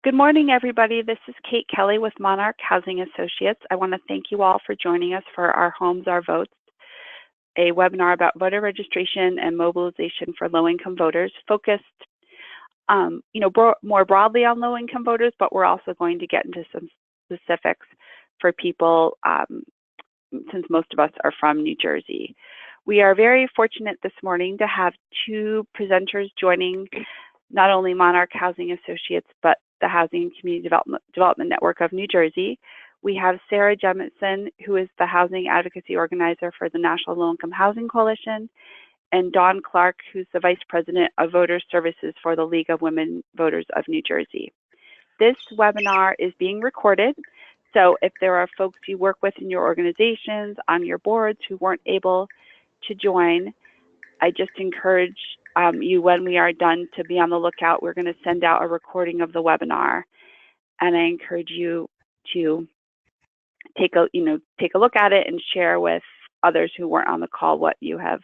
Good morning, everybody. This is Kate Kelly with Monarch Housing Associates. I want to thank you all for joining us for Our Homes, Our Votes, a webinar about voter registration and mobilization for low-income voters, focused more broadly on low-income voters, but we're also going to get into some specifics for people since most of us are from New Jersey. We are very fortunate this morning to have two presenters joining not only Monarch Housing Associates, but the Housing and Community Development Network of New Jersey. We have Sarah Jemison, who is the Housing Advocacy Organizer for the National Low-Income Housing Coalition, and Dawn Clark, who's the Vice President of Voter Services for the League of Women Voters of New Jersey. This webinar is being recorded, so if there are folks you work with in your organizations, on your boards, who weren't able to join, I just encourage you, when we are done, to be on the lookout. We're going to send out a recording of the webinar, and I encourage you to take a look at it and share with others who weren't on the call what you have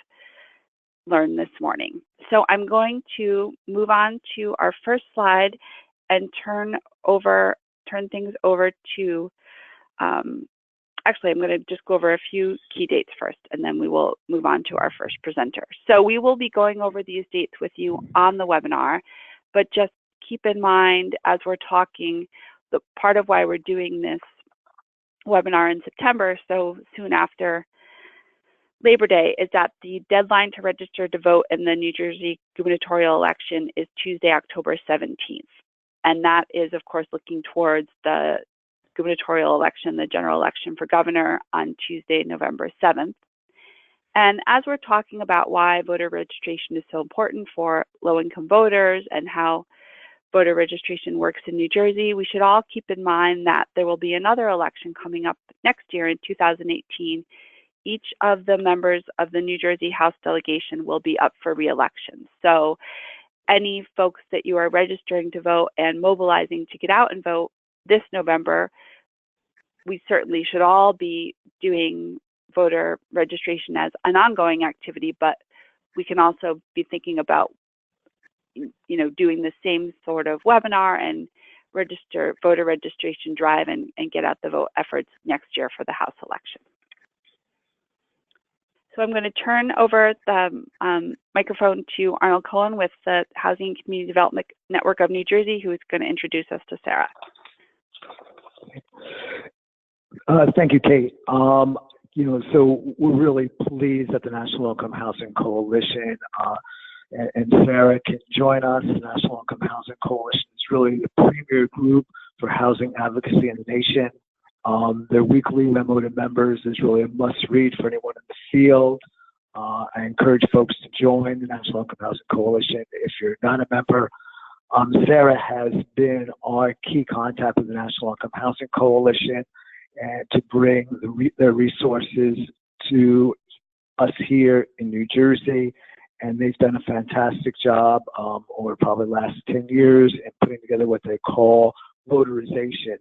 learned this morning. So I'm going to move on to our first slide and turn things over to actually, I'm going to just go over a few key dates first, and then we will move on to our first presenter. So we will be going over these dates with you on the webinar, but just keep in mind as we're talking, the part of why we're doing this webinar in September, so soon after Labor Day, is that the deadline to register to vote in the New Jersey gubernatorial election is Tuesday, October 17th. And that is, of course, looking towards the gubernatorial election, the general election for governor, on Tuesday, November 7th. And as we're talking about why voter registration is so important for low-income voters and how voter registration works in New Jersey, we should all keep in mind that there will be another election coming up next year in 2018. Each of the members of the New Jersey House delegation will be up for re-election. So any folks that you are registering to vote and mobilizing to get out and vote this November, we certainly should all be doing voter registration as an ongoing activity, but we can also be thinking about, doing the same sort of webinar and voter registration drive and get out the vote efforts next year for the House election. So I'm going to turn over the microphone to Arnold Cohen with the Housing and Community Development Network of New Jersey, who is going to introduce us to Sarah. Thank you, Kate. So we're really pleased that the National Low-Income Housing Coalition and Sarah can join us. The National Low-Income Housing Coalition is really the premier group for housing advocacy in the nation. Their weekly memo to members is really a must-read for anyone in the field. I encourage folks to join the National Low-Income Housing Coalition if you're not a member. Sarah has been our key contact with the National Low-Income Housing Coalition and to bring their resources to us here in New Jersey. And they've done a fantastic job over probably the last 10 years in putting together what they call voterization.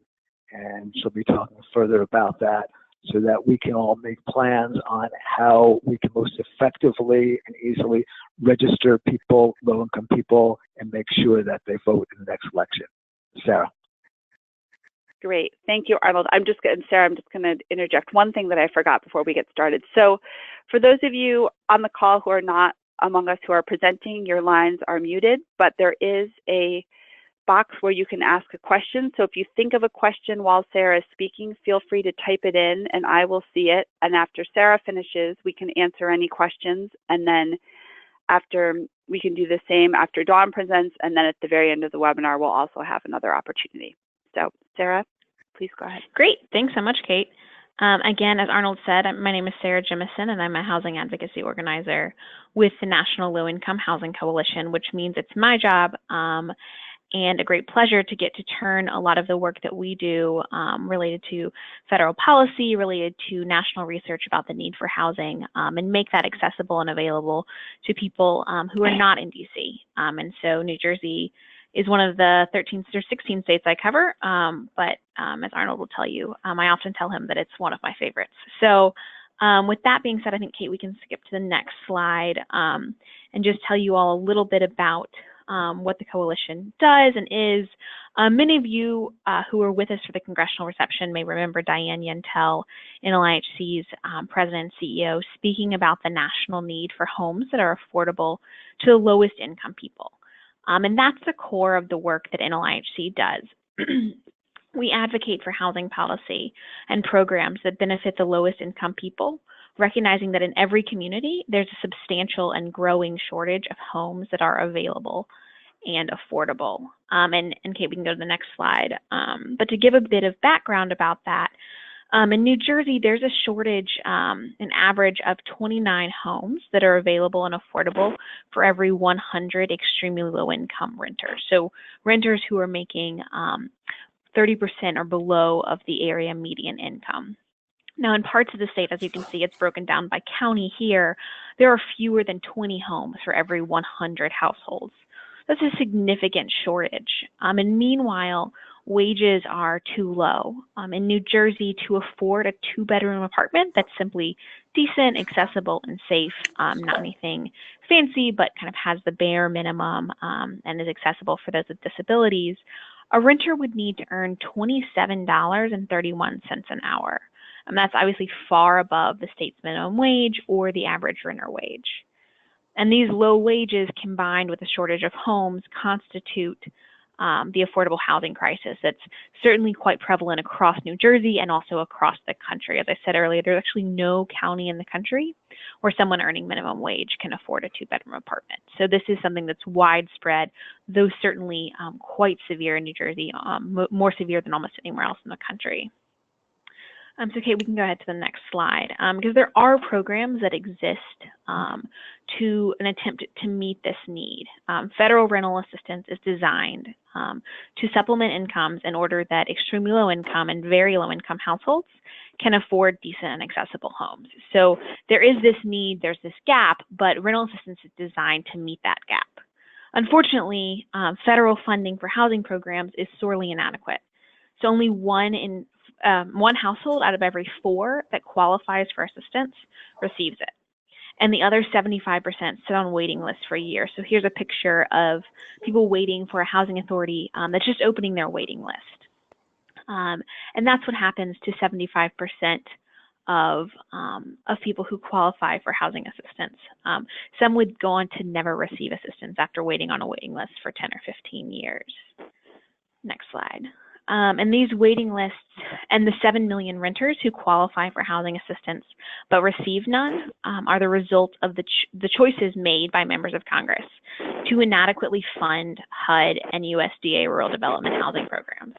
And she'll be talking further about that so that we can all make plans on how we can most effectively and easily register people, low-income people, and make sure that they vote in the next election. Sarah. Great. Thank you, Arnold. Sarah, I'm just going to interject one thing that I forgot before we get started. So for those of you on the call who are not among us who are presenting, your lines are muted, but there is a box where you can ask a question. So if you think of a question while Sarah is speaking, feel free to type it in and I will see it. And after Sarah finishes, we can answer any questions. And then we can do the same after Dawn presents. And then at the very end of the webinar, we'll also have another opportunity. So Sarah, please go ahead. Great. Thanks so much, Kate. Again, as Arnold said, my name is Sarah Jemison, and I'm a housing advocacy organizer with the National Low-Income Housing Coalition, which means it's my job and a great pleasure to get to turn a lot of the work that we do related to federal policy, related to national research about the need for housing, and make that accessible and available to people who are not in DC. And so New Jersey is one of the 13 or 16 states I cover, but as Arnold will tell you, I often tell him that it's one of my favorites. So with that being said, I think, Kate, we can skip to the next slide and just tell you all a little bit about what the coalition does and is. Many of you who were with us for the congressional reception may remember Diane Yentel, NLIHC's president and CEO, speaking about the national need for homes that are affordable to the lowest income people. And that's the core of the work that NLIHC does. We advocate for housing policy and programs that benefit the lowest income people, recognizing that in every community, there's a substantial and growing shortage of homes that are available and affordable. And Kate, we can go to the next slide. But to give a bit of background about that, in New Jersey, there's a shortage, an average of 29 homes that are available and affordable for every 100 extremely low income renters. So renters who are making 30% or below of the area median income. Now, in parts of the state, as you can see, it's broken down by county here. There are fewer than 20 homes for every 100 households. That's a significant shortage. And meanwhile, wages are too low. In New Jersey, to afford a 2-bedroom apartment that's simply decent, accessible, and safe, not anything fancy, but kind of has the bare minimum and is accessible for those with disabilities, a renter would need to earn $27.31 an hour. And that's obviously far above the state's minimum wage or the average renter wage. And these low wages combined with a shortage of homes constitute the affordable housing crisis that's certainly quite prevalent across New Jersey and also across the country. As I said earlier, there's actually no county in the country where someone earning minimum wage can afford a 2-bedroom apartment. So this is something that's widespread, though certainly quite severe in New Jersey, more severe than almost anywhere else in the country. So Kate, we can go ahead to the next slide, because there are programs that exist to an attempt to meet this need. Federal rental assistance is designed to supplement incomes in order that extremely low income and very low income households can afford decent and accessible homes. So there is this need, there's this gap, but rental assistance is designed to meet that gap. Unfortunately, federal funding for housing programs is sorely inadequate. So only one household out of every 4 that qualifies for assistance receives it. And the other 75% sit on waiting lists for a year. So here's a picture of people waiting for a housing authority that's just opening their waiting list. And that's what happens to 75% of people who qualify for housing assistance. Some would go on to never receive assistance after waiting on a waiting list for 10 or 15 years. Next slide. And these waiting lists and the 7 million renters who qualify for housing assistance but receive none are the result of the choices made by members of Congress to inadequately fund HUD and USDA rural development housing programs.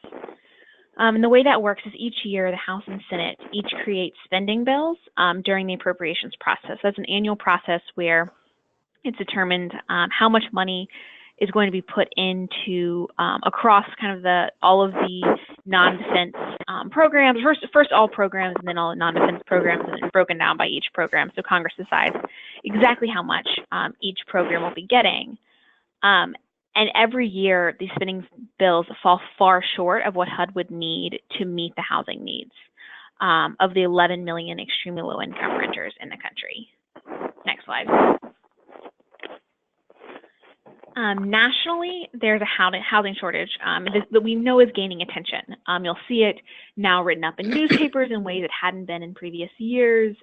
And the way that works is each year the House and Senate each create spending bills during the appropriations process. That's an annual process where it's determined how much money is going to be put into across kind of all of the non-defense programs. First all programs, and then all the non-defense programs, and then broken down by each program. So Congress decides exactly how much each program will be getting. And every year, these spending bills fall far short of what HUD would need to meet the housing needs of the 11 million extremely low-income renters in the country. Next slide. Nationally, there's a housing shortage that we know is gaining attention. You'll see it now written up in newspapers in ways it hadn't been in previous years.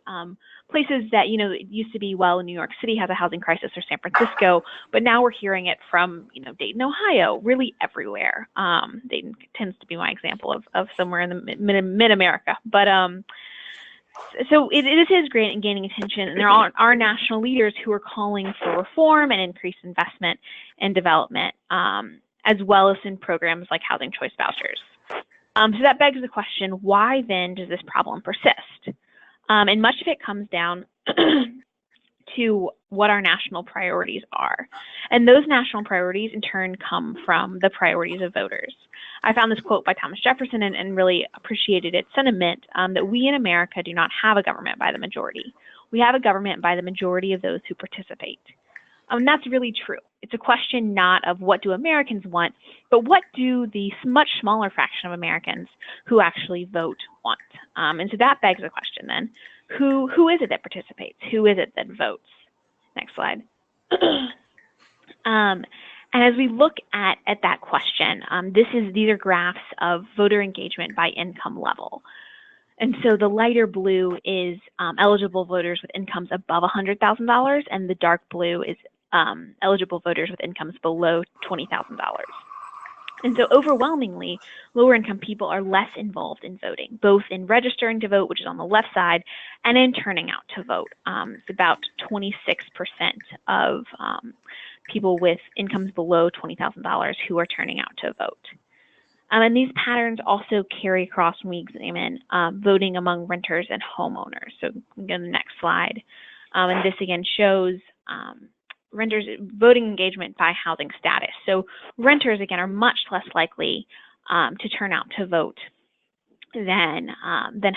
Places that, it used to be, well, New York City has a housing crisis or San Francisco, but now we're hearing it from, Dayton, Ohio, really everywhere. Dayton tends to be my example of somewhere in the mid-America. But so it is great and gaining attention, and there are national leaders who are calling for reform and increased investment and development, as well as in programs like housing choice vouchers. So that begs the question, why then does this problem persist? And much of it comes down to what our national priorities are. And those national priorities, in turn, come from the priorities of voters. I found this quote by Thomas Jefferson and really appreciated its sentiment that we in America do not have a government by the majority. We have a government by the majority of those who participate. And that's really true. It's a question not of what do Americans want, but what do the much smaller fraction of Americans who actually vote want? And so that begs the question then, who is it that participates? Who is it that votes? Next slide. And as we look at that question, these are graphs of voter engagement by income level. And so the lighter blue is eligible voters with incomes above $100,000, and the dark blue is eligible voters with incomes below $20,000. And so overwhelmingly, lower income people are less involved in voting, both in registering to vote, which is on the left side, and in turning out to vote. It's about 26% of people with incomes below $20,000 who are turning out to vote. And these patterns also carry across when we examine voting among renters and homeowners. So we go to the next slide. And this again shows renters voting engagement by housing status. So renters, again, are much less likely to turn out to vote than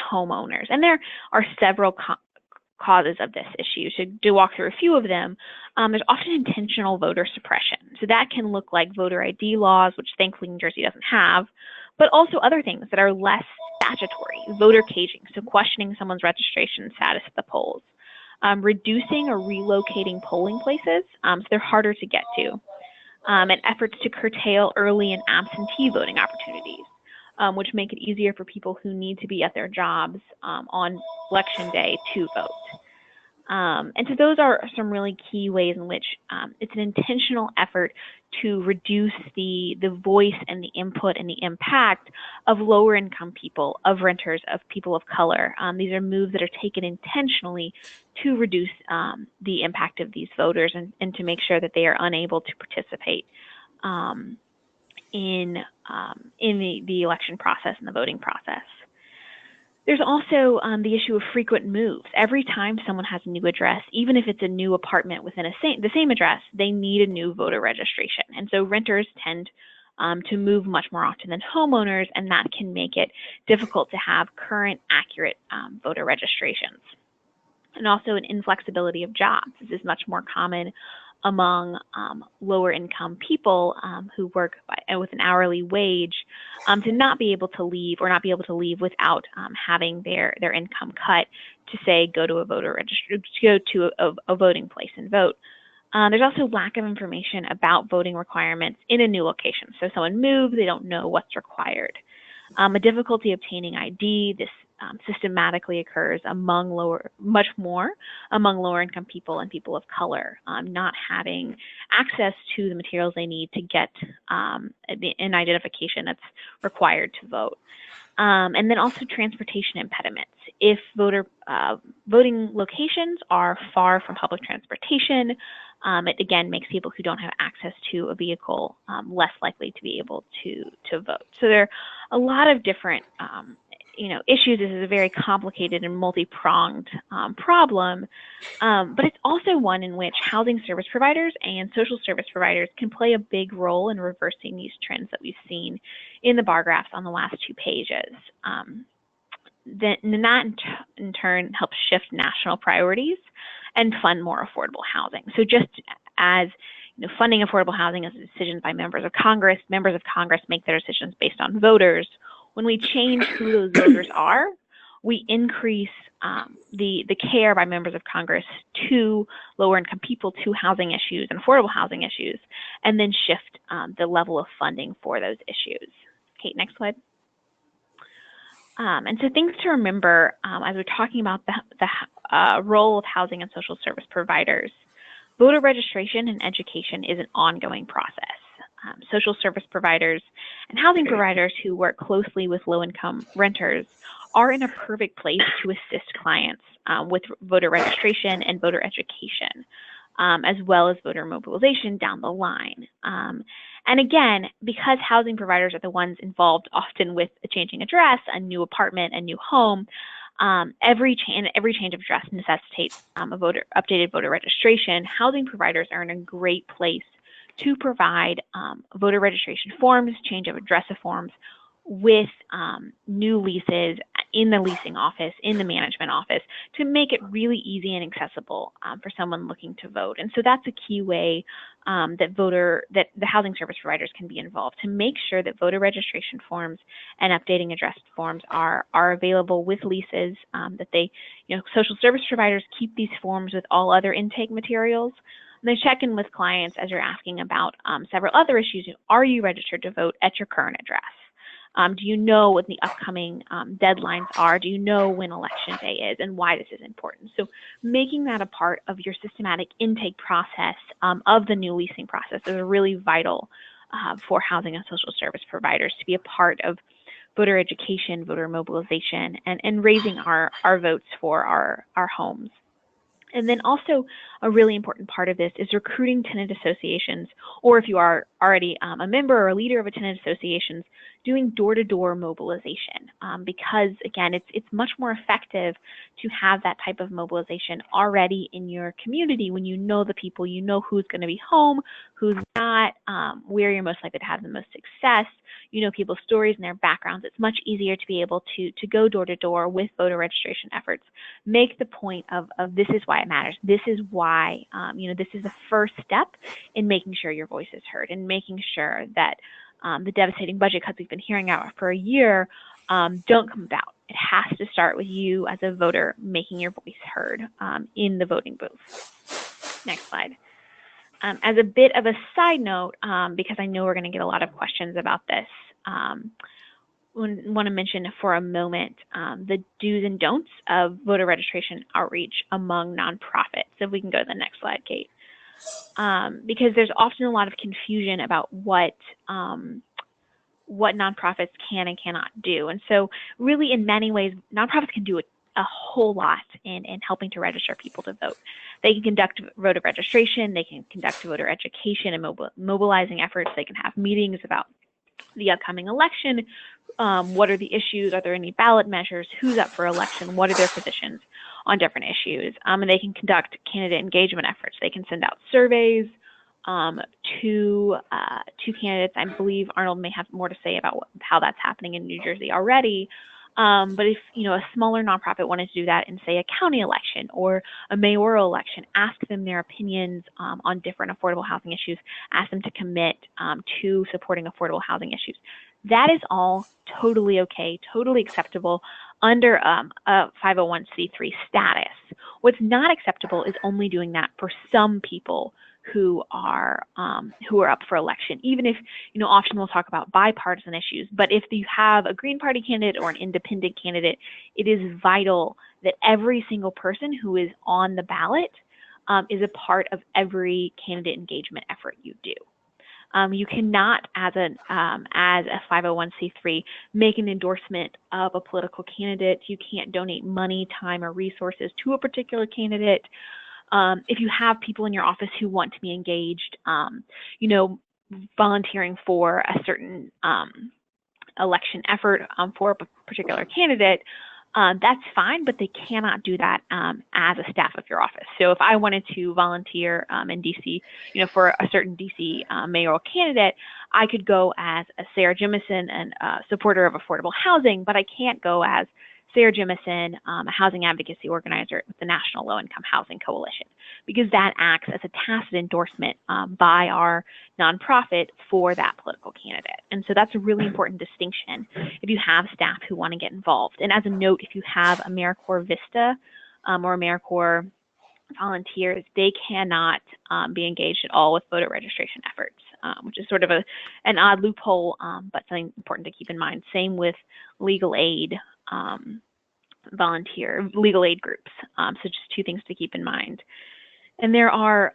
homeowners. And there are several causes of this issue. So to walk through a few of them, there's often intentional voter suppression. So that can look like voter ID laws, which thankfully New Jersey doesn't have, but also other things that are less statutory, voter caging, so questioning someone's registration status at the polls, reducing or relocating polling places, so they're harder to get to, and efforts to curtail early and absentee voting opportunities, which make it easier for people who need to be at their jobs on election day to vote. And so those are some really key ways in which it's an intentional effort to reduce the voice and the input and the impact of lower income people, of renters, of people of color. These are moves that are taken intentionally to reduce the impact of these voters and to make sure that they are unable to participate in the election process and the voting process. There's also the issue of frequent moves. Every time someone has a new address, even if it's a new apartment within the same address, they need a new voter registration. And so renters tend to move much more often than homeowners, and that can make it difficult to have current, accurate voter registrations. And also an inflexibility of jobs. This is much more common among lower income people who work with an hourly wage to not be able to leave or not be able to leave without having their income cut to say go to a voter registry, go to a voting place and vote. There's also lack of information about voting requirements in a new location. So someone moved, they don't know what's required. A difficulty obtaining ID. This systematically occurs much more among lower income people and people of color, not having access to the materials they need to get an identification that's required to vote. And then also transportation impediments. If voting locations are far from public transportation, it again makes people who don't have access to a vehicle less likely to be able to vote. So there are a lot of different issues. This is a very complicated and multi-pronged problem, but it's also one in which housing service providers and social service providers can play a big role in reversing these trends that we've seen in the bar graphs on the last two pages. That in turn helps shift national priorities and fund more affordable housing. So just as funding affordable housing is a decision by members of Congress make their decisions based on voters. When we change who those voters are, we increase the care by members of Congress to lower income people, to housing issues and affordable housing issues, and then shift the level of funding for those issues. Kate, next slide. And so things to remember as we're talking about the role of housing and social service providers. Voter registration and education is an ongoing process. Social service providers and housing providers who work closely with low-income renters are in a perfect place to assist clients with voter registration and voter education, as well as voter mobilization down the line. And again, because housing providers are the ones involved often with a changing address, a new apartment, a new home, every change of address necessitates updated voter registration. Housing providers are in a great place to provide voter registration forms, change of address forms with new leases in the leasing office, in the management office, to make it really easy and accessible for someone looking to vote. And so that's a key way that the housing service providers can be involved to make sure that voter registration forms and updating address forms are available with leases, that social service providers keep these forms with all other intake materials, And they check in with clients as you're asking about several other issues. Are you registered to vote at your current address? Do you know what the upcoming deadlines are? Do you know when election day is and why this is important? So making that a part of your systematic intake process of the new leasing process is really vital for housing and social service providers to be a part of voter education, voter mobilization, and raising our votes for our homes. And then also a really important part of this is recruiting tenant associations, or if you are already a member or a leader of a tenant associations, doing door-to-door mobilization, because again, it's much more effective to have that type of mobilization already in your community when you know the people, you know who's going to be home, who's not, where you're most likely to have the most success, you know people's stories and their backgrounds. It's much easier to be able to go door-to-door with voter registration efforts. Make the point of this is why it matters. This is why, this is the first step in making sure your voice is heard and making sure that the devastating budget cuts we've been hearing out for a year don't come about. It has to start with you as a voter making your voice heard in the voting booth. Next slide. As a bit of a side note, because I know we're going to get a lot of questions about this, want to mention for a moment the do's and don'ts of voter registration outreach among nonprofits. So if we can go to the next slide, Kate. Because there's often a lot of confusion about what nonprofits can and cannot do. And so really in many ways, nonprofits can do a whole lot in helping to register people to vote. They can conduct voter registration, they can conduct voter education and mobilizing efforts, they can have meetings about the upcoming election, what are the issues, are there any ballot measures, who's up for election, what are their positions on different issues, and they can conduct candidate engagement efforts. They can send out surveys to candidates. I believe Arnold may have more to say about how that's happening in New Jersey already. But if a smaller nonprofit wanted to do that in, say, a county election or a mayoral election, ask them their opinions on different affordable housing issues, ask them to commit to supporting affordable housing issues. That is all totally okay, totally acceptable under a 501c3 status. What's not acceptable is only doing that for some people who are up for election, even if, often we'll talk about bipartisan issues, but if you have a Green Party candidate or an independent candidate, it is vital that every single person who is on the ballot is a part of every candidate engagement effort you do. You cannot, as a 501c3, make an endorsement of a political candidate. You can't donate money, time, or resources to a particular candidate. If you have people in your office who want to be engaged, volunteering for a certain election effort for a particular candidate, that's fine, but they cannot do that as a staff of your office. So if I wanted to volunteer in DC, for a certain DC mayoral candidate, I could go as a Sarah Jemison and supporter of affordable housing, but I can't go as Sarah Jemison, a housing advocacy organizer with the National Low-Income Housing Coalition, because that acts as a tacit endorsement by our nonprofit for that political candidate. And so that's a really important distinction if you have staff who want to get involved. And as a note, if you have AmeriCorps Vista or AmeriCorps volunteers, they cannot be engaged at all with voter registration efforts, which is sort of an odd loophole, but something important to keep in mind. Same with legal aid legal aid groups. So just two things to keep in mind. And there are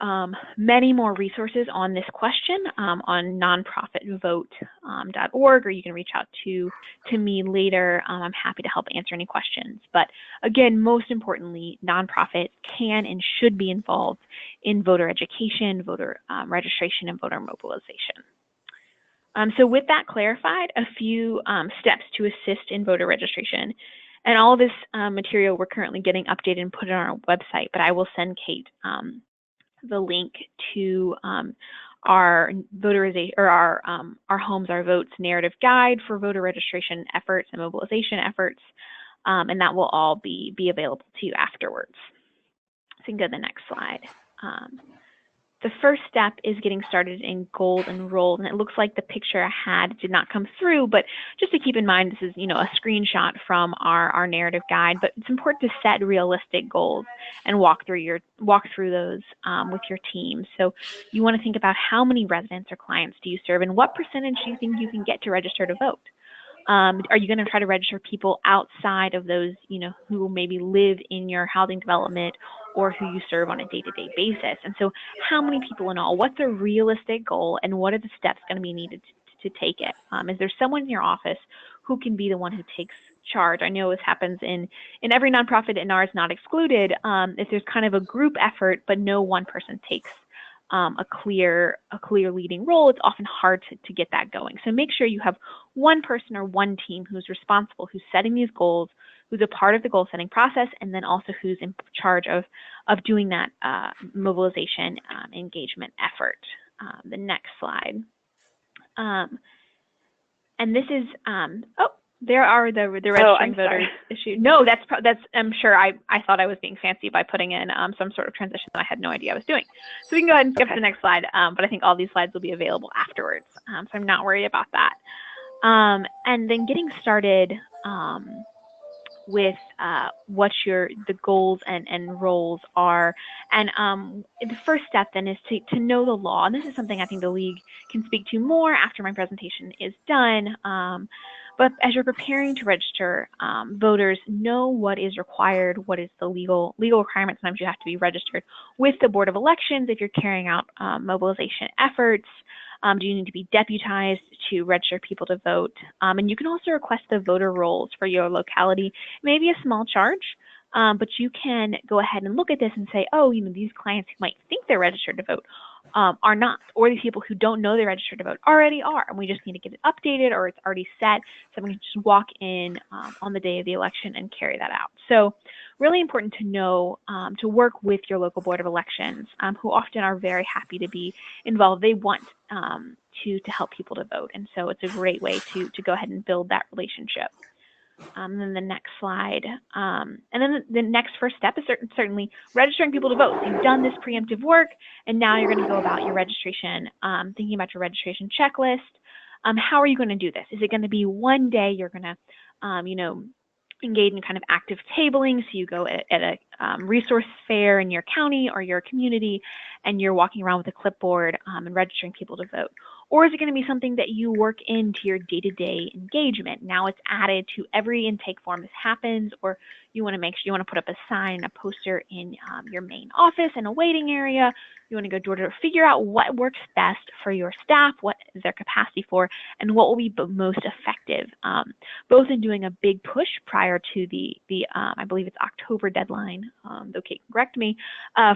many more resources on this question on nonprofitvote.org, or you can reach out to me later. I'm happy to help answer any questions. But again, most importantly, nonprofits can and should be involved in voter education, voter registration, and voter mobilization. So with that clarified, a few steps to assist in voter registration. And all of this material we're currently getting updated and put on our website, but I will send Kate the link to our voterization, or our Homes, Our Votes narrative guide for voter registration efforts and mobilization efforts, and that will all be available to you afterwards. So you can go to the next slide. The first step is getting started in goals and roles, and it looks like the picture I had did not come through, but just to keep in mind, this is, you know, a screenshot from our narrative guide, but it's important to set realistic goals and walk through those with your team. So you want to think about how many residents or clients do you serve, and what percentage do you think you can get to register to vote? Are you going to try to register people outside of those, you know, who maybe live in your housing development or who you serve on a day-to-day basis? And so how many people in all? What's a realistic goal, and what are the steps going to be needed to take it? Is there someone in your office who can be the one who takes charge? I know this happens in every nonprofit, and ours not excluded. If there's kind of a group effort, but no one person takes a clear leading role, it's often hard to get that going. So make sure you have one person or one team who's responsible, who's setting these goals, who's a part of the goal setting process, and then also who's in charge of doing that mobilization engagement effort. The next slide. And this is, there are the registering voters issue. No, that's I'm sure I thought I was being fancy by putting in some sort of transition that I had no idea I was doing. So we can go ahead and skip to the next slide, but I think all these slides will be available afterwards, so I'm not worried about that. And then getting started with what the goals and roles are. And the first step then is to know the law. And this is something I think the League can speak to more after my presentation is done. But as you're preparing to register voters, know what is required, what is the legal requirements. Sometimes you have to be registered with the Board of Elections if you're carrying out mobilization efforts. Do you need to be deputized to register people to vote? And you can also request the voter rolls for your locality. It may be a small charge, but you can go ahead and look at this and say, oh, you know, these clients who might think they're registered to vote are not, or these people who don't know they're registered to vote already are, and we just need to get it updated, or it's already set, so we can just walk in on the day of the election and carry that out. So really important to know, to work with your local Board of Elections, who often are very happy to be involved. They want to help people to vote, and so it's a great way to go ahead and build that relationship. Then the next slide, and then the next first step is certainly registering people to vote. So you've done this preemptive work, and now you're going to go about your registration, thinking about your registration checklist. How are you going to do this? Is it going to be one day you're going to, you know, engage in kind of active tabling? So you go at a resource fair in your county or your community, and you're walking around with a clipboard and registering people to vote. Or is it going to be something that you work into your day-to-day engagement? Now it's added to every intake form this happens, or you want to make sure you want to put up a sign, a poster in your main office in a waiting area. You want to go door to door, figure out what works best for your staff, what is their capacity for, and what will be most effective, both in doing a big push prior to the I believe it's October deadline, though Kate can correct me,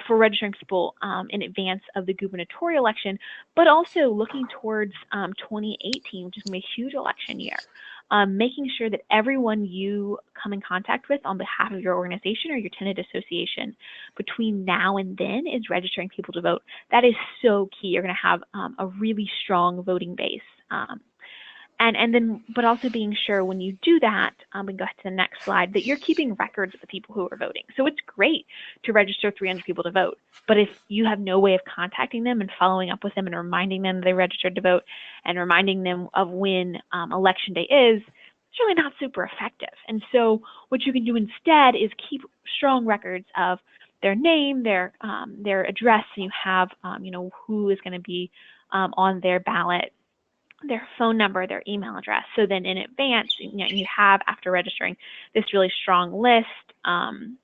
for registering people in advance of the gubernatorial election, but also looking towards 2018, which is going to be a huge election year. Making sure that everyone you come in contact with on behalf of your organization or your tenant association between now and then is registering people to vote. That is so key. You're going to have a really strong voting base. And then, but also being sure when you do that, we can go to the next slide, that you're keeping records of the people who are voting. So it's great to register 300 people to vote, but if you have no way of contacting them and following up with them and reminding them they registered to vote and reminding them of when election day is, it's really not super effective. And so what you can do instead is keep strong records of their name, their address, so you have, you know, who is going to be on their ballot, their phone number, their email address. So then in advance, you know, you have, after registering, this really strong list and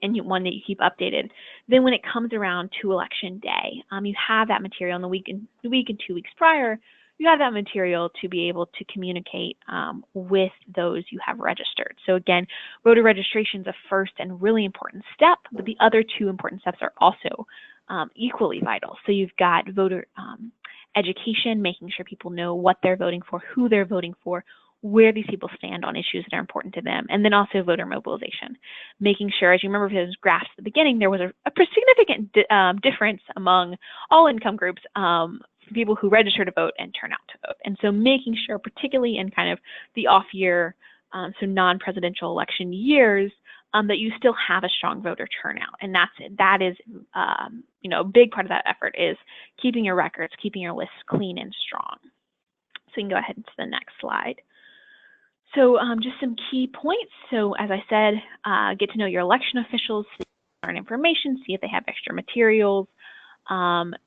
one that you keep updated. Then when it comes around to election day, you have that material in the week and 2 weeks prior. You have that material to be able to communicate with those you have registered. So again, voter registration is a first and really important step, but the other two important steps are also equally vital. So you've got voter education, making sure people know what they're voting for, who they're voting for, where these people stand on issues that are important to them, and then also voter mobilization, making sure, as you remember from those graphs at the beginning, there was a significant difference among all income groups, people who register to vote and turn out to vote. And so making sure, particularly in kind of the off year, so non-presidential election years, that you still have a strong voter turnout. And that is a big part of that effort is keeping your records, keeping your lists clean and strong. So we can go ahead to the next slide. So just some key points. So as I said, get to know your election officials, see if they learn information, see if they have extra materials.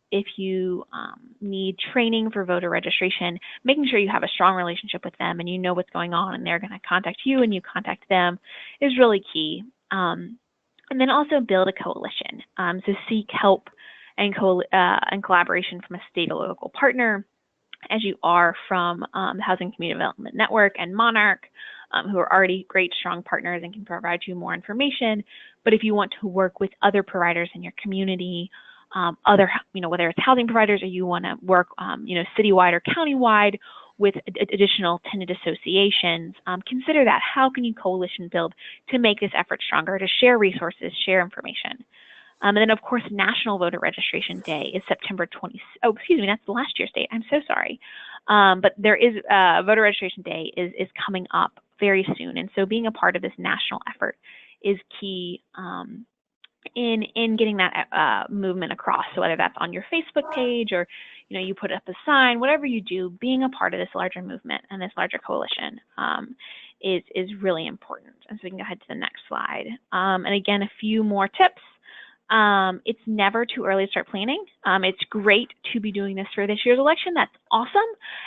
If you need training for voter registration, making sure you have a strong relationship with them and you know what's going on and they're going to contact you and you contact them is really key. And then also build a coalition. So seek help and collaboration from a state or local partner, as you are from the Housing Community Development Network and Monarch, who are already great, strong partners and can provide you more information. But if you want to work with other providers in your community, whether it's housing providers or you want to work, citywide or countywide with additional tenant associations, consider that. How can you coalition build to make this effort stronger, to share resources, share information? And then, of course, National Voter Registration Day is September 20. Oh, excuse me, that's the last year's date. I'm so sorry. But there is Voter Registration Day is coming up very soon, and so being a part of this national effort is key in getting that movement across. So whether that's on your Facebook page or you put up a sign, whatever you do, being a part of this larger movement and this larger coalition is really important. And so we can go ahead to the next slide. And again, a few more tips. It's never too early to start planning. It's great to be doing this for this year's election. That's awesome.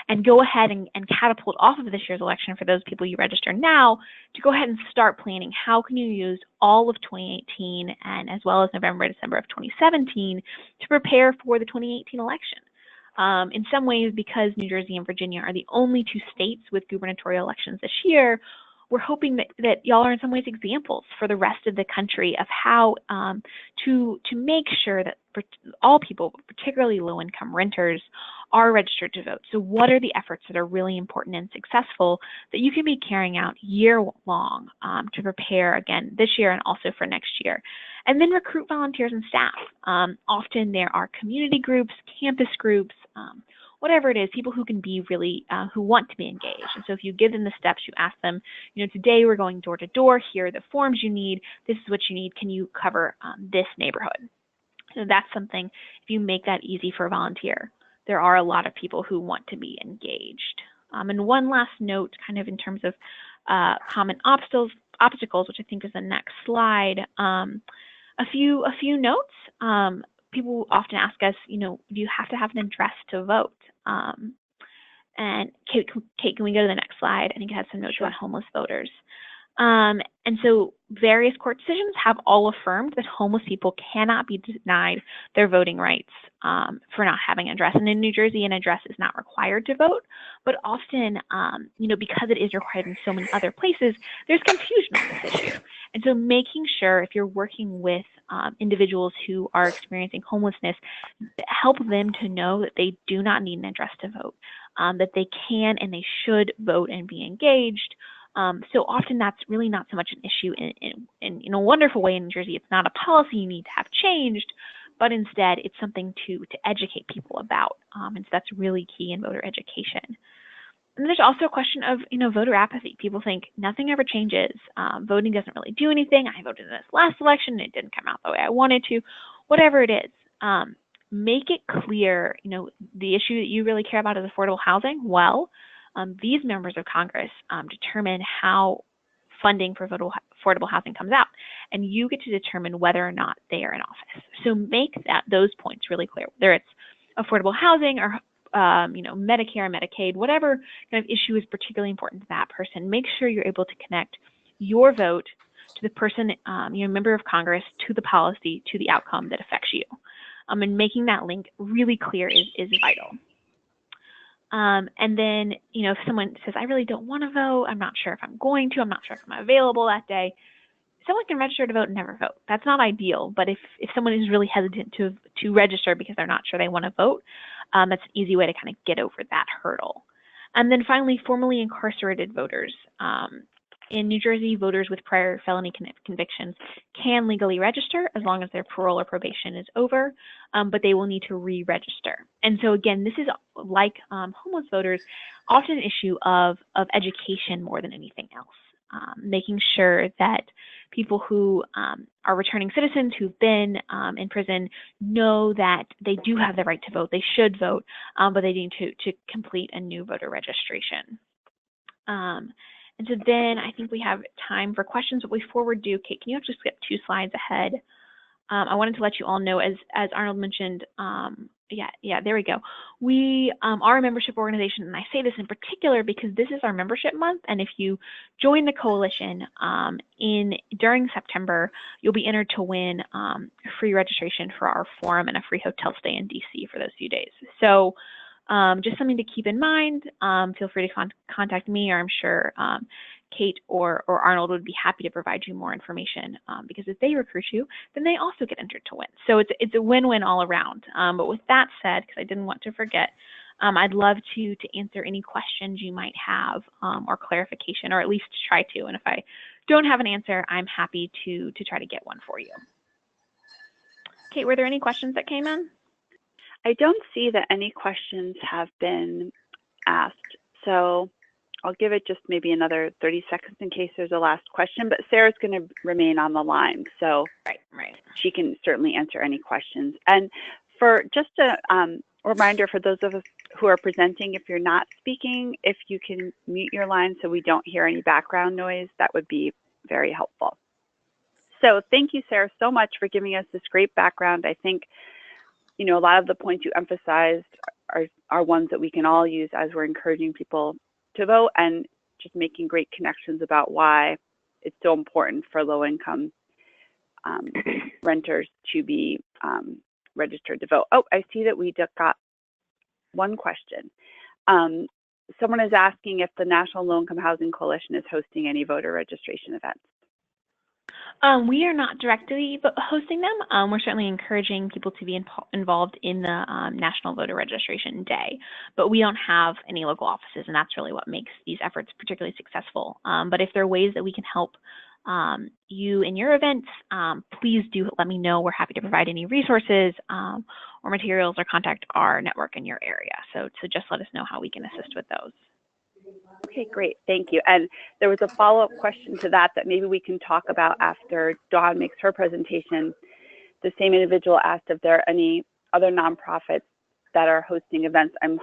And go ahead and catapult off of this year's election for those people you register now to go ahead and start planning. How can you use all of 2018 and as well as November, December of 2017 to prepare for the 2018 election? In some ways, because New Jersey and Virginia are the only two states with gubernatorial elections this year, we're hoping that y'all are in some ways examples for the rest of the country of how to make sure that for all people, particularly low-income renters, are registered to vote. So what are the efforts that are really important and successful that you can be carrying out year-long to prepare, again, this year and also for next year? And then recruit volunteers and staff. Often there are community groups, campus groups, whatever it is, people who can be really, who want to be engaged. And so if you give them the steps, you ask them, today we're going door to door, here are the forms you need, this is what you need, can you cover this neighborhood? So that's something, if you make that easy for a volunteer, there are a lot of people who want to be engaged. And one last note, kind of in terms of common obstacles, which I think is the next slide. A few notes. People often ask us, do you have to have an interest to vote? And Kate, can we go to the next slide? I think it has some notes about homeless voters. And so various court decisions have all affirmed that homeless people cannot be denied their voting rights for not having an address. And in New Jersey, an address is not required to vote, but often, because it is required in so many other places, there's confusion on this issue. And so making sure if you're working with individuals who are experiencing homelessness, help them to know that they do not need an address to vote, that they can and they should vote and be engaged. So often that's really not so much an issue in a wonderful way in New Jersey. It's not a policy you need to have changed, but instead it's something to educate people about. And so that's really key in voter education. And there's also a question of, voter apathy. People think nothing ever changes. Voting doesn't really do anything. I voted in this last election and it didn't come out the way I wanted to. Whatever it is, make it clear, the issue that you really care about is affordable housing. Well, these members of Congress determine how funding for affordable housing comes out, and you get to determine whether or not they are in office. So make those points really clear, whether it's affordable housing or Medicare, Medicaid, whatever kind of issue is particularly important to that person. Make sure you're able to connect your vote to the person, member of Congress, to the policy, to the outcome that affects you. And making that link really clear is vital. And then, if someone says, I really don't want to vote, I'm not sure if I'm going to, I'm not sure if I'm available that day, someone can register to vote and never vote. That's not ideal, but if someone is really hesitant to register because they're not sure they want to vote, that's an easy way to kind of get over that hurdle. And then finally, formerly incarcerated voters. In New Jersey, voters with prior felony convictions can legally register as long as their parole or probation is over, but they will need to re-register. And so again, this is like homeless voters, often an issue of education more than anything else. making sure that people who are returning citizens who've been in prison know that they do have the right to vote. They should vote, but they need to complete a new voter registration. And so then I think we have time for questions, but before we do, Kate, can you actually skip 2 slides ahead? I wanted to let you all know, as Arnold mentioned, there we go. We are a membership organization, and I say this in particular because this is our membership month, and if you join the coalition during September, you'll be entered to win free registration for our forum and a free hotel stay in DC for those few days. So just something to keep in mind. Feel free to contact me, or I'm sure Kate or Arnold would be happy to provide you more information, because if they recruit you, then they also get entered to win. So it's a win-win all around. But with that said, because I didn't want to forget, I'd love to answer any questions you might have, or clarification, or at least try to. And if I don't have an answer, I'm happy to try to get one for you. Kate, were there any questions that came in? I don't see that any questions have been asked, so I'll give it just maybe another 30 seconds in case there's a last question, but Sarah's going to remain on the line, so right. She can certainly answer any questions. And for just a reminder for those of us who are presenting, if you're not speaking, if you can mute your line so we don't hear any background noise, that would be very helpful. So thank you, Sarah, so much for giving us this great background. I think a lot of the points you emphasized are ones that we can all use as we're encouraging people to vote, and just making great connections about why it's so important for low-income renters to be registered to vote. Oh, I see that we just got one question. Someone is asking if the National Low-Income Housing Coalition is hosting any voter registration events. We are not directly hosting them. We're certainly encouraging people to be involved in the National Voter Registration Day, but we don't have any local offices, and that's really what makes these efforts particularly successful. But if there are ways that we can help you in your events, please do let me know. We're happy to provide any resources or materials, or contact our network in your area. So just let us know how we can assist with those. Okay, great, thank you. And there was a follow-up question to that maybe we can talk about after Dawn makes her presentation. The same individual asked if there are any other nonprofits that are hosting events. I'm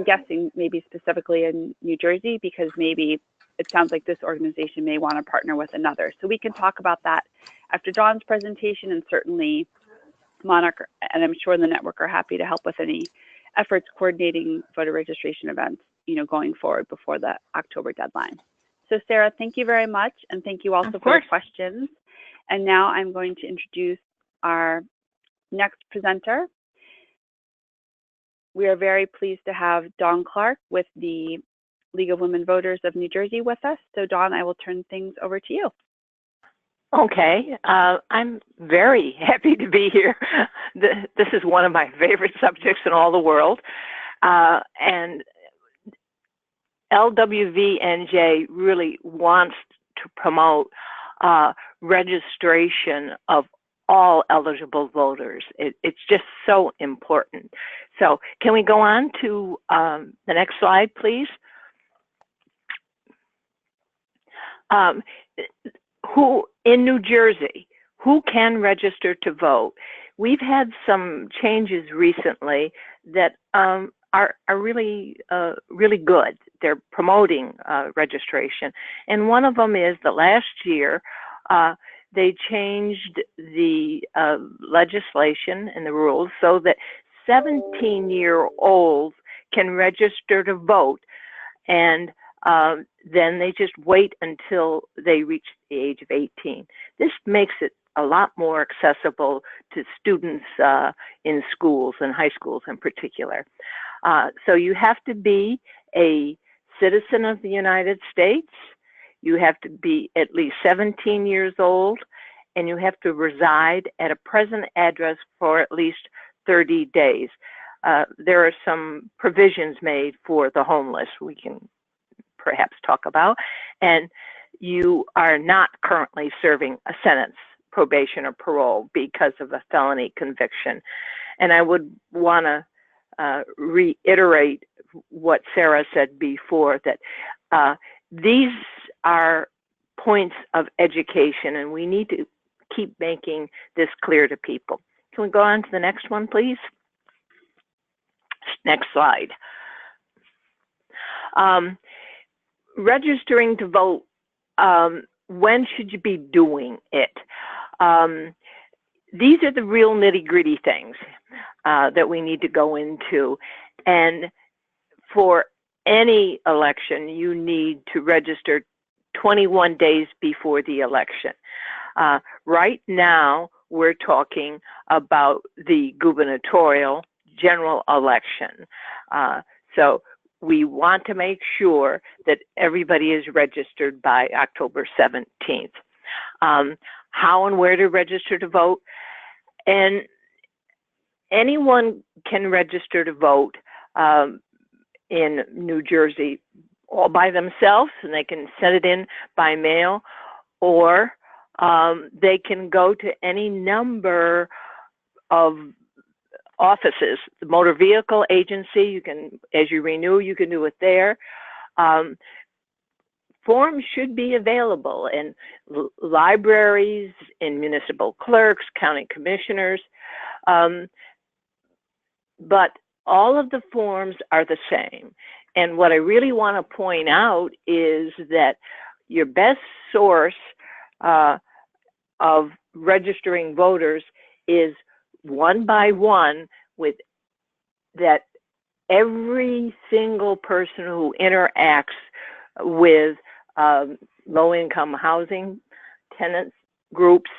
guessing maybe specifically in New Jersey, because maybe it sounds like this organization may want to partner with another. So we can talk about that after Dawn's presentation, and certainly Monarch, and I'm sure the network, are happy to help with any efforts coordinating voter registration events, going forward before the October deadline. So Sarah, thank you very much, and thank you also for your questions. And now I'm going to introduce our next presenter. We are very pleased to have Dawn Clark with the League of Women Voters of New Jersey with us. So Dawn, I will turn things over to you. Okay, I'm very happy to be here. This is one of my favorite subjects in all the world. And LWVNJ really wants to promote registration of all eligible voters. It's just so important. So can we go on to the next slide, please? Who in New Jersey, who can register to vote? We've had some changes recently that are really good. They're promoting registration, and one of them is that last year they changed the legislation and the rules so that 17-year-olds can register to vote, and then they just wait until they reach the age of 18. This makes it a lot more accessible to students in schools and high schools in particular. So you have to be a citizen of the United States, you have to be at least 17 years old, and you have to reside at a present address for at least 30 days. There are some provisions made for the homeless we can perhaps talk about, and you are not currently serving a sentence, probation, or parole because of a felony conviction. And I would want to reiterate what Sarah said before, that these are points of education, and we need to keep making this clear to people. Can we go on to the next one, please? Next slide. Registering to vote, when should you be doing it? These are the real nitty-gritty things that we need to go into. And for any election, you need to register 21 days before the election. Right now, we're talking about the gubernatorial general election. So we want to make sure that everybody is registered by October 17th. How and where to register to vote? And anyone can register to vote in New Jersey all by themselves, and they can send it in by mail, or they can go to any number of offices. The motor vehicle agency, you can, as you renew, you can do it there. Forms should be available in libraries, in municipal clerks, county commissioners, but all of the forms are the same. And what I really want to point out is that your best source of registering voters is one by one, with that every single person who interacts with low-income housing tenants, groups,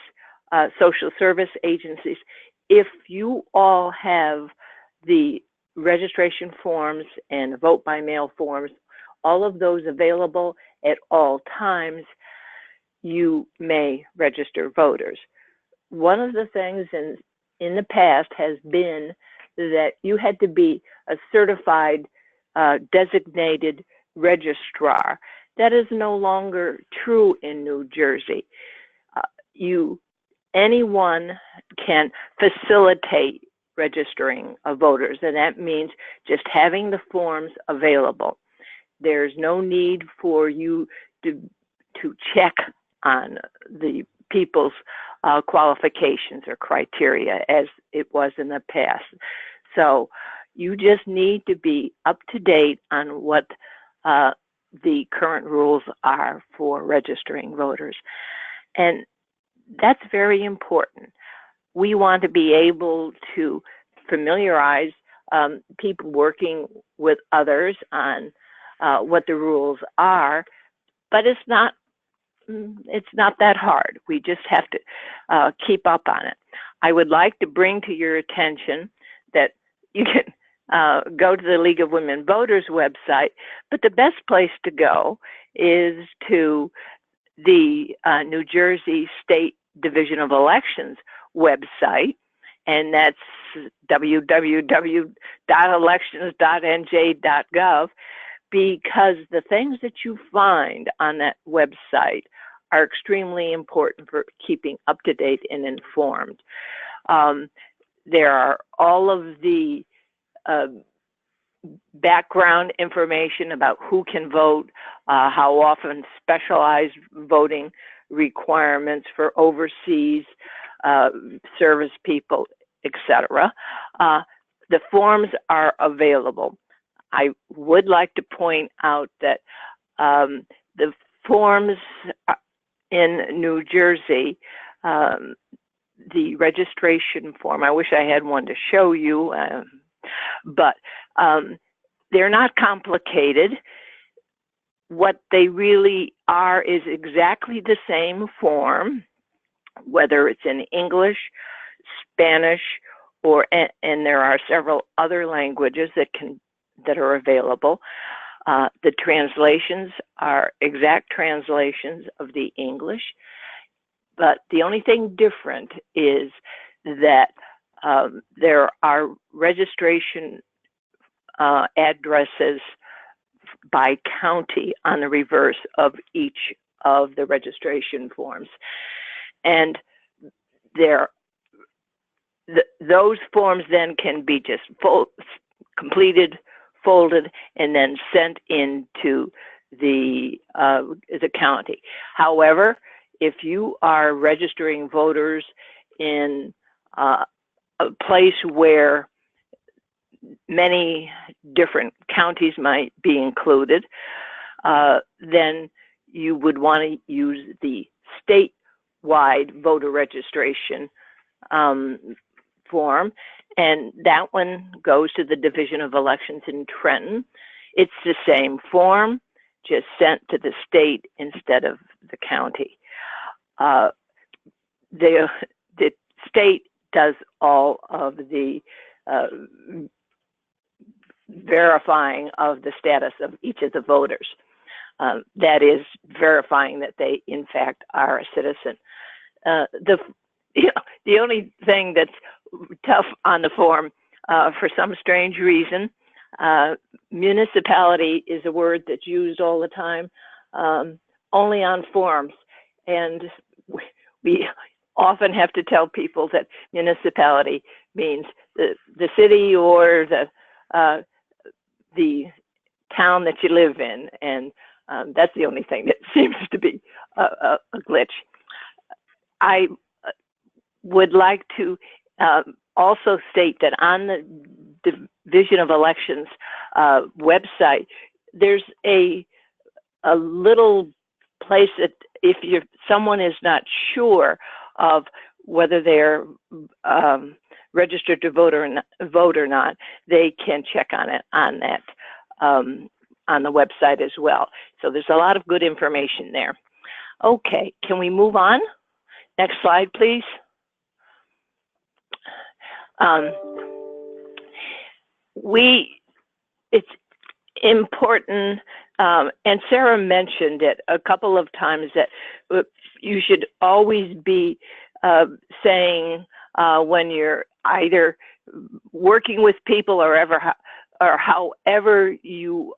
social service agencies, if you all have the registration forms and vote by mail forms, all of those available at all times, you may register voters. One of the things in the past has been that you had to be a certified designated registrar. That is no longer true in New Jersey. Anyone can facilitate registering of voters, and that means just having the forms available. There's no need for you to check on the people's qualifications or criteria as it was in the past. So you just need to be up to date on what the current rules are for registering voters. And that's very important. We want to be able to familiarize people working with others on what the rules are, but it's not that hard. We just have to keep up on it. I would like to bring to your attention that you can go to the League of Women Voters website, but the best place to go is to the New Jersey State Division of Elections website, and that's www.elections.nj.gov, because the things that you find on that website are extremely important for keeping up to date and informed. There are all of the background information about who can vote, how often, specialized voting requirements for overseas service people, etc. The forms are available. I would like to point out that the forms in New Jersey, the registration form, I wish I had one to show you, but they're not complicated. What they really are is exactly the same form, whether it's in English, Spanish, and there are several other languages that are available. The translations are exact translations of the English, but the only thing different is that there are registration addresses by county on the reverse of each of the registration forms. And those forms then can be just completed, folded, and then sent into the county. However, if you are registering voters in a place where many different counties might be included, then you would want to use the statewide voter registration form, and that one goes to the Division of Elections in Trenton. It's the same form, just sent to the state instead of the county. The state does all of the verifying of the status of each of the voters. That is verifying that they, in fact, are a citizen. The only thing that's tough on the form, for some strange reason, municipality is a word that's used all the time, only on forms. And we often have to tell people that municipality means the city or the town that you live in. And that's the only thing that seems to be a glitch. I would like to also state that on the Division of Elections website, there's a little place that if someone is not sure of whether they're registered to vote or not, they can check on it on that on the website as well. So there's a lot of good information there. Okay, can we move on? Next slide, please. It's important, and Sarah mentioned it a couple of times, that you should always be saying when you're either working with people or however you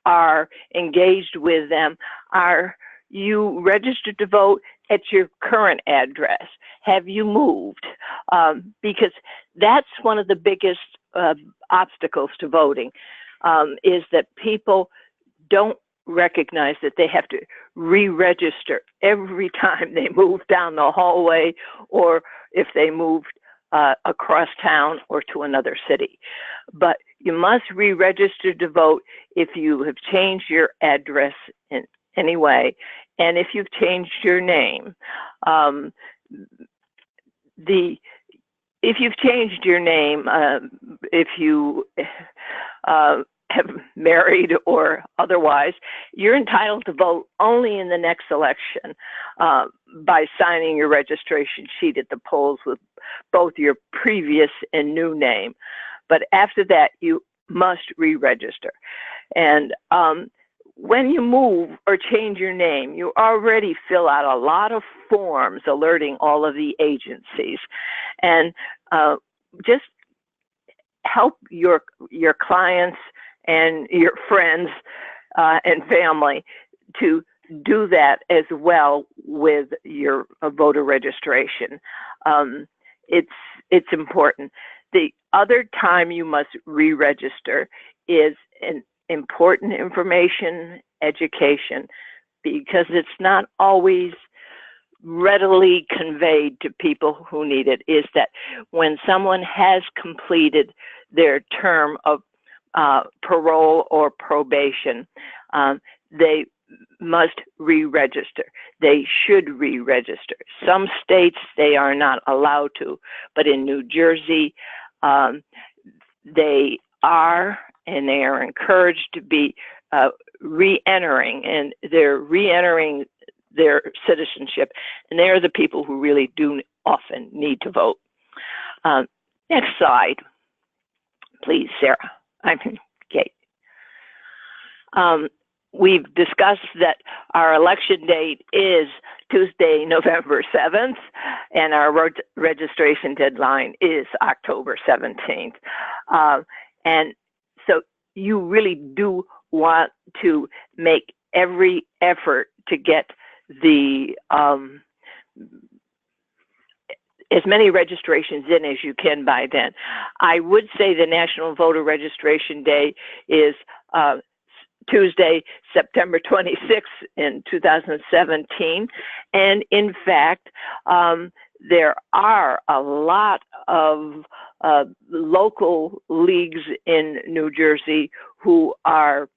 are engaged with them, are you registered to vote at your current address? Have you moved? Because that's one of the biggest obstacles to voting, is that people don't recognize that they have to re-register every time they move down the hallway, or if they moved across town or to another city. But you must re-register to vote if you have changed your address in any way, and if you've changed your name. If you've changed your name, if you have married or otherwise, you're entitled to vote only in the next election by signing your registration sheet at the polls with both your previous and new name. But after that, you must re-register. And when you move or change your name, you already fill out a lot of forms alerting all of the agencies. And just help your clients and your friends and family to do that as well with your voter registration. It's important. The other time you must re-register is an important information education, because it's not always readily conveyed to people who need it, is that when someone has completed their term of parole or probation, they must re-register. They should re-register. Some states they are not allowed to, but in New Jersey they are, and they are encouraged to be re-entering, and they're re-entering their citizenship, and they're the people who really do often need to vote. Next slide, please, Sarah. I mean, Kate. We've discussed that our election date is Tuesday, November 7th, and our registration deadline is October 17th. And so you really do want to make every effort to get the as many registrations in as you can by then. I would say the National Voter Registration Day is Tuesday, September 26th in 2017. And in fact, there are a lot of local leagues in New Jersey who are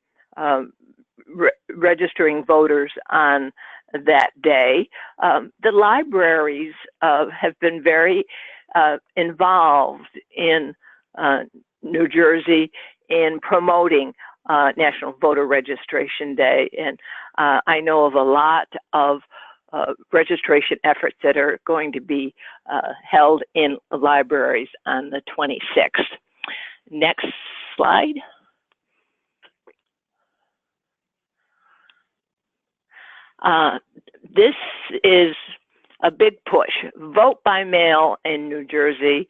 registering voters on that day. The libraries have been very involved in New Jersey in promoting National Voter Registration Day. And I know of a lot of registration efforts that are going to be held in libraries on the 26th. Next slide. This is a big push. Vote by mail in New Jersey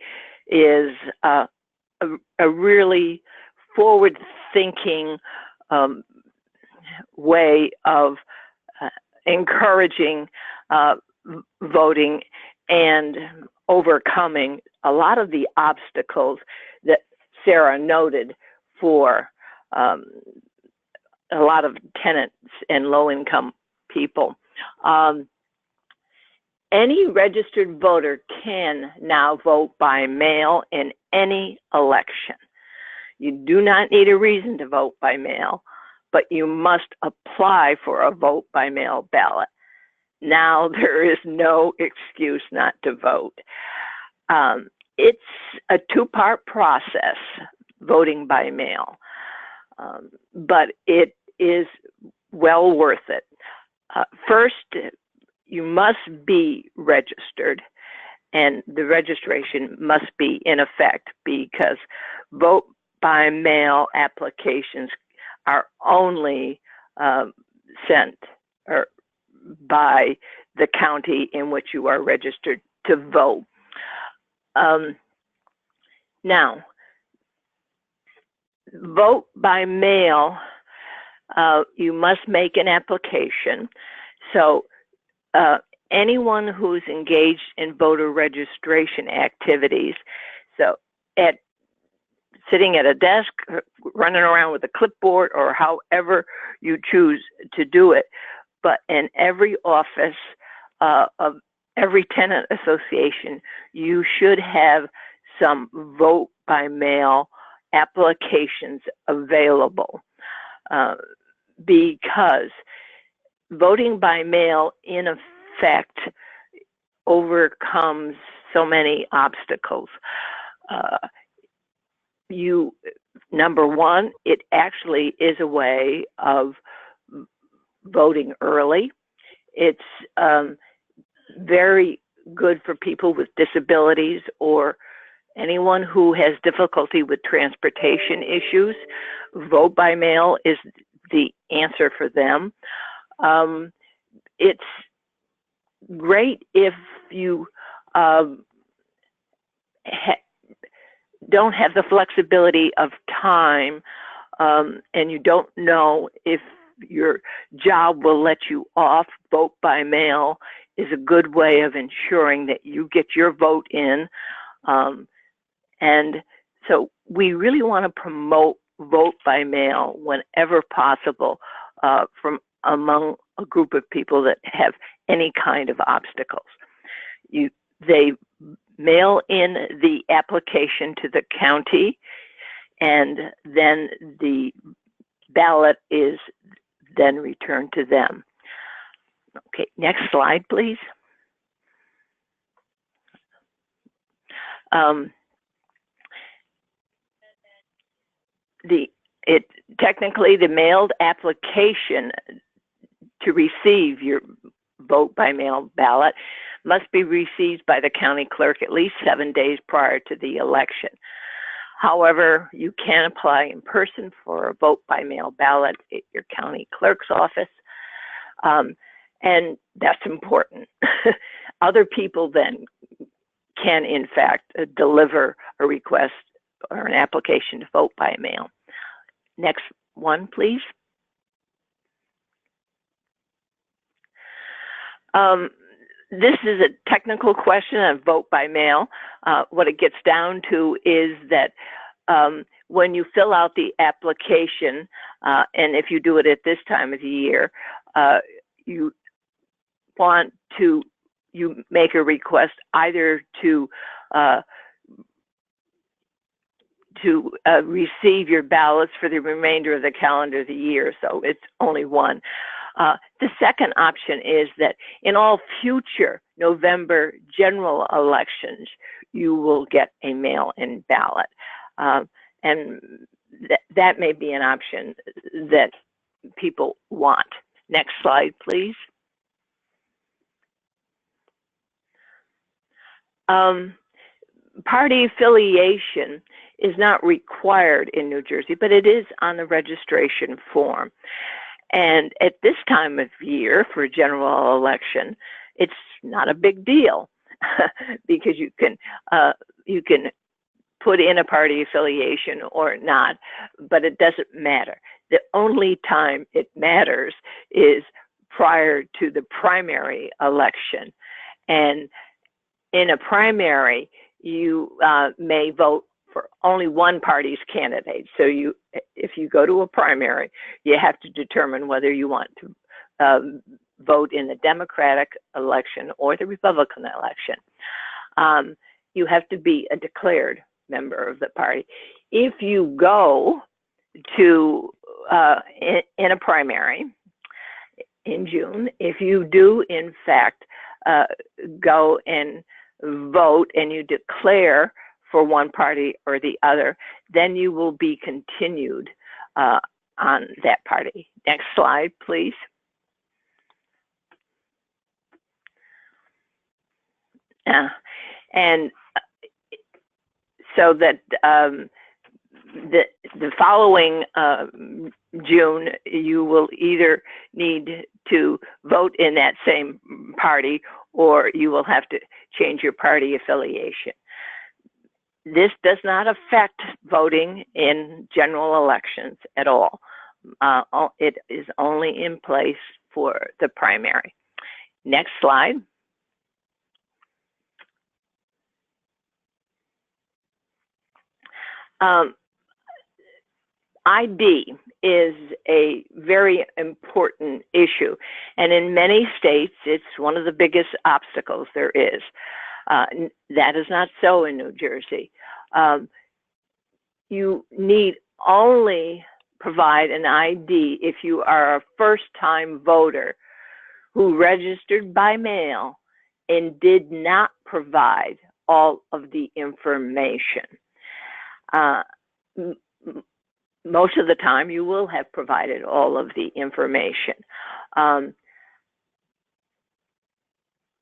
is a really forward-thinking way of encouraging voting and overcoming a lot of the obstacles that Sarah noted for a lot of tenants and low-income people. Any registered voter can now vote by mail in any election. You do not need a reason to vote by mail, but you must apply for a vote by mail ballot. Now there is no excuse not to vote. It's a two-part process, voting by mail, but it is well worth it. First, you must be registered, and the registration must be in effect, because vote by mail applications are only sent by the county in which you are registered to vote. Now, vote by mail, you must make an application. So anyone who's engaged in voter registration activities, so sitting at a desk, running around with a clipboard, or however you choose to do it, but in every office of every tenant association, you should have some vote by mail applications available, because voting by mail in effect overcomes so many obstacles. Number one, it actually is a way of voting early. It's very good for people with disabilities or anyone who has difficulty with transportation issues. Vote by mail is the answer for them. It's great if you don't have the flexibility of time, and you don't know if your job will let you off. Vote by mail is a good way of ensuring that you get your vote in. And so we really want to promote vote by mail whenever possible from among a group of people that have any kind of obstacles. They mail in the application to the county, and then the ballot is then returned to them. Okay, next slide, please. Technically, the mailed application to receive your vote by mail ballot must be received by the county clerk at least 7 days prior to the election. However, you can apply in person for a vote by mail ballot at your county clerk's office, and that's important. Other people then can, in fact, deliver a request or an application to vote by mail. Next one, please. This is a technical question on vote by mail. What it gets down to is that when you fill out the application, and if you do it at this time of the year, you make a request either to receive your ballots for the remainder of the calendar of the year, so it's only one. The second option is that in all future November general elections, you will get a mail-in ballot. And that may be an option that people want. Next slide, please. Party affiliation is not required in New Jersey, but it is on the registration form. And at this time of year for a general election, it's not a big deal because you can put in a party affiliation or not, but it doesn't matter. The only time it matters is prior to the primary election. And in a primary, you may vote for only one party's candidate. So if you go to a primary, you have to determine whether you want to vote in the Democratic election or the Republican election. You have to be a declared member of the party. If you go to in a primary in June, if you do in fact go and vote and you declare for one party or the other, then you will be continued on that party. Next slide, please. And so that the following June, you will either need to vote in that same party or you will have to change your party affiliation. This does not affect voting in general elections at all. It is only in place for the primary. Next slide. ID is a very important issue, and in many states, it's one of the biggest obstacles there is. That is not so in New Jersey. You need only provide an ID if you are a first-time voter who registered by mail and did not provide all of the information. Most of the time, you will have provided all of the information.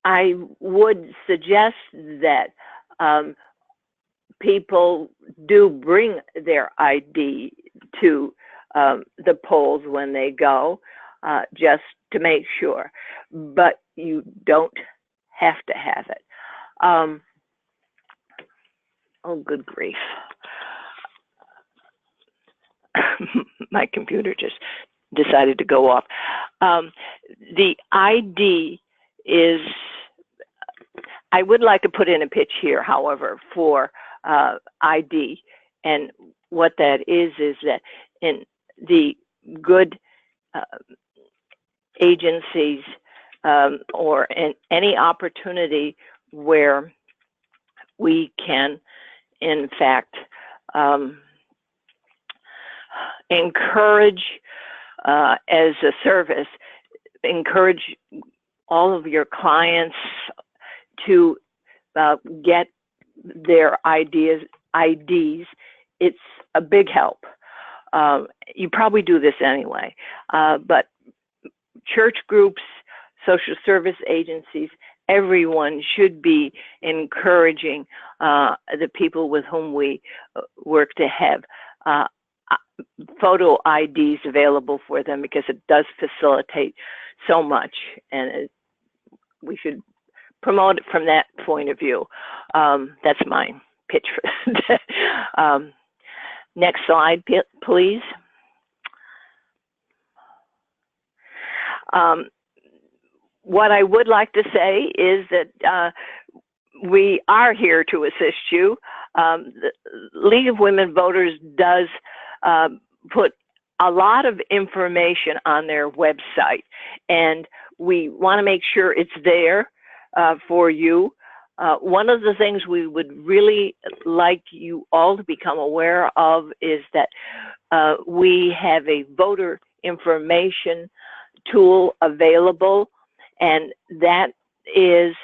I would suggest that people do bring their ID to the polls when they go, just to make sure, but you don't have to have it. Oh, good grief. My computer just decided to go off. The ID is, I would like to put in a pitch here, however, for ID. And what that is that in the good agencies or in any opportunity where we can, in fact, encourage as a service, encourage all of your clients to get their IDs. It's a big help. You probably do this anyway, but church groups, social service agencies, everyone should be encouraging the people with whom we work to have photo IDs available for them, because it does facilitate so much, and we should promote it from that point of view. That's my pitch for that. Next slide, please. What I would like to say is that we are here to assist you. The League of Women Voters does put a lot of information on their website, and we want to make sure it's there for you. One of the things we would really like you all to become aware of is that we have a voter information tool available, and that is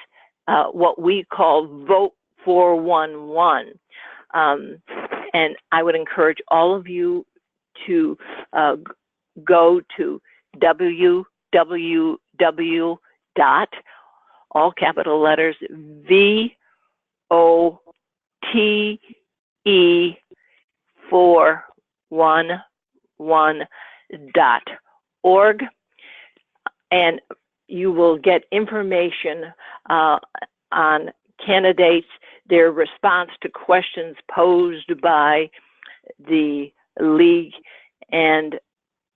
what we call Vote 411. And I would encourage all of you to go to www. all capital letters, vote411.org, and you will get information on candidates, their response to questions posed by the League, and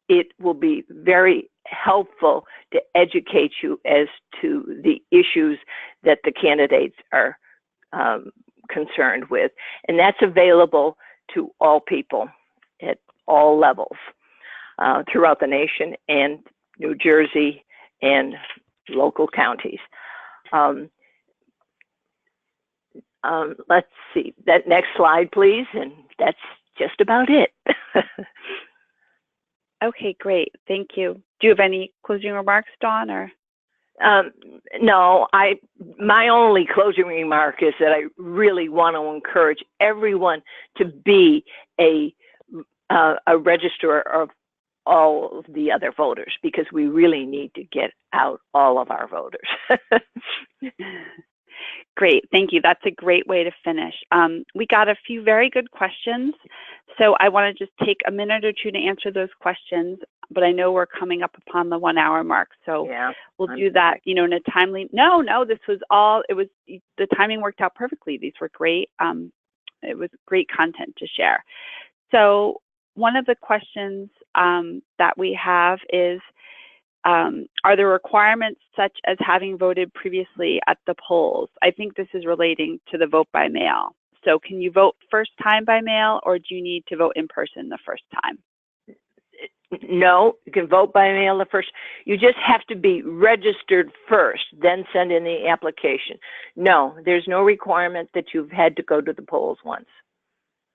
it will be very helpful to educate you as to the issues that the candidates are concerned with. And that's available to all people at all levels throughout the nation and New Jersey and local counties. Let's see, that next slide, please, and that's just about it. Okay, great. Thank you. Do you have any closing remarks, Dawn, or? No, my only closing remark is that I really want to encourage everyone to be a registrar of all of the other voters, because we really need to get out all of our voters. Great, thank you. That's a great way to finish. We got a few very good questions, so I want to just take a minute or two to answer those questions, but I know we're coming up upon the 1 hour mark, so yeah, we'll do that, you know, in a timely, no, this was all, the timing worked out perfectly. These were great. It was great content to share. So one of the questions that we have is, are there requirements such as having voted previously at the polls? I think this is relating to the vote by mail. So can you vote first time by mail, or do you need to vote in person the first time? No, you can vote by mail the first. You just have to be registered first, then send in the application. No, there's no requirement that you've had to go to the polls once.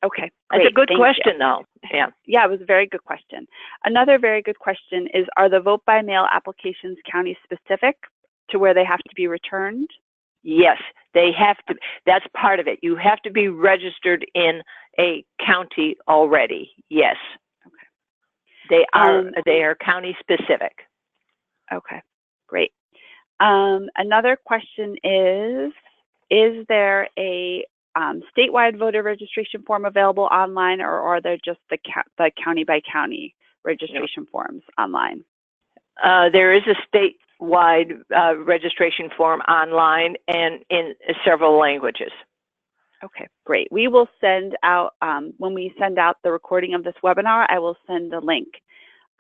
Okay, great. That's a good question, though. Yeah. Yeah, it was a very good question. Another very good question is, are the vote by mail applications county specific to where they have to be returned? Yes, they have to. That's part of it. You have to be registered in a county already. Yes. Okay. They are county specific. Okay, great. Another question is there a statewide voter registration form available online, or are there just the county by county registration forms online? There is a statewide registration form online and in several languages. Okay, great. We will send out, when we send out the recording of this webinar, I will send a link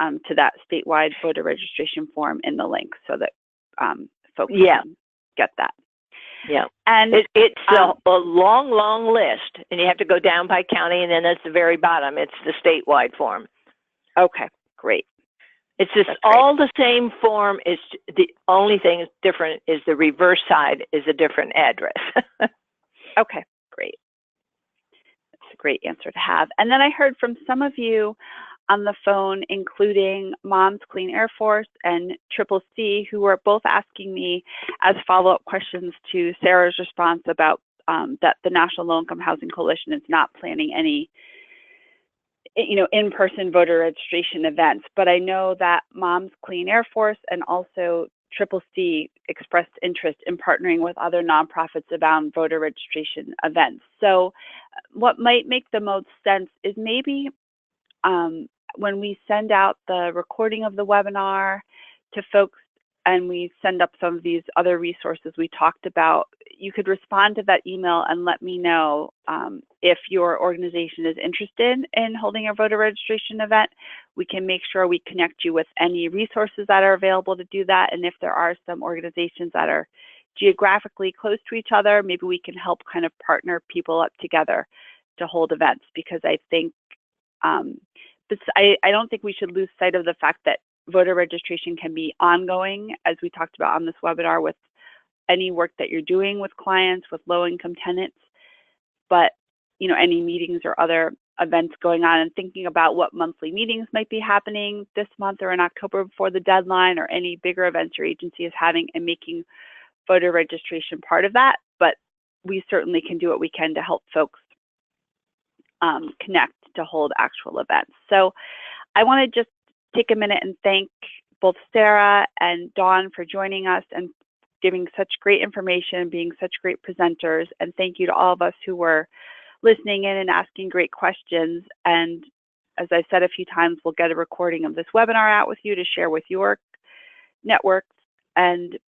to that statewide voter registration form in the link so that folks can get that. Yeah, and it's a long list, and you have to go down by county, and then at the very bottom, it's the statewide form. Okay, great. It's just all the same form. It's the only thing that's different is the reverse side is a different address. Okay, great. That's a great answer to have. And then I heard from some of you on the phone, including Moms Clean Air Force and CCC, who were both asking me as follow-up questions to Sarah's response about that the National Low Income Housing Coalition is not planning any in-person voter registration events. But I know that Moms Clean Air Force and also CCC expressed interest in partnering with other nonprofits around voter registration events. So what might make the most sense is maybe when we send out the recording of the webinar to folks and we send up some of these other resources we talked about, you could respond to that email and let me know if your organization is interested in holding a voter registration event. We can make sure we connect you with any resources that are available to do that. And if there are some organizations that are geographically close to each other, maybe we can help kind of partner people up together to hold events, because I think I don't think we should lose sight of the fact that voter registration can be ongoing, as we talked about on this webinar, with any work that you're doing with clients, with low-income tenants, but any meetings or other events going on, and thinking about what monthly meetings might be happening this month or in October before the deadline, or any bigger events your agency is having, and making voter registration part of that. But we certainly can do what we can to help folks connect to hold actual events. So I want to just take a minute and thank both Sarah and Dawn for joining us and giving such great information, being such great presenters. And thank you to all of us who were listening in and asking great questions. And as I said a few times, we'll get a recording of this webinar out with you to share with your networks. And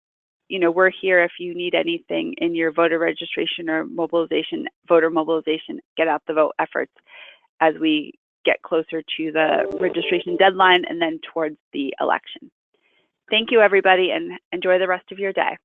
we're here if you need anything in your voter registration or mobilization, voter mobilization, get out the vote efforts as we get closer to the registration deadline and then towards the election. Thank you, everybody, and enjoy the rest of your day.